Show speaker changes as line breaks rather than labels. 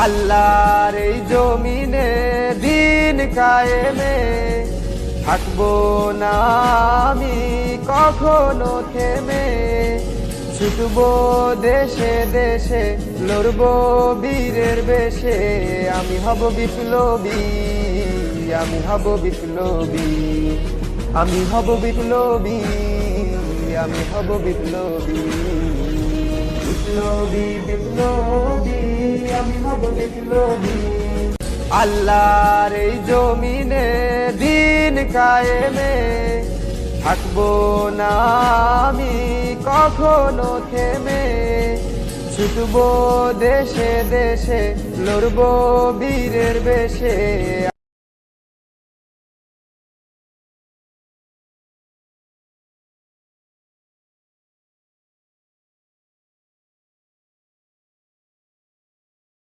আল্লাহর এই জমিনে দিন কায়েমে থাকবো না আমি কখনো থেমে। ছুটবো দেশে দেশে, লড়বো বীরের বেশে। আমি হব বিপ্লবী, আমি হব বিপ্লবী, আমি হব বিপ্লবী, আমি হব বিপ্লবী। বিপ্লবী বিপ্লবী, আমি হব বিপ্লবী। আল্লাহর এই জমিনে দিন কায়েমে থাকবো না আমি কখনো থেমে। ছুটবো দেশে দেশে, লড়বো বীরের বেশে।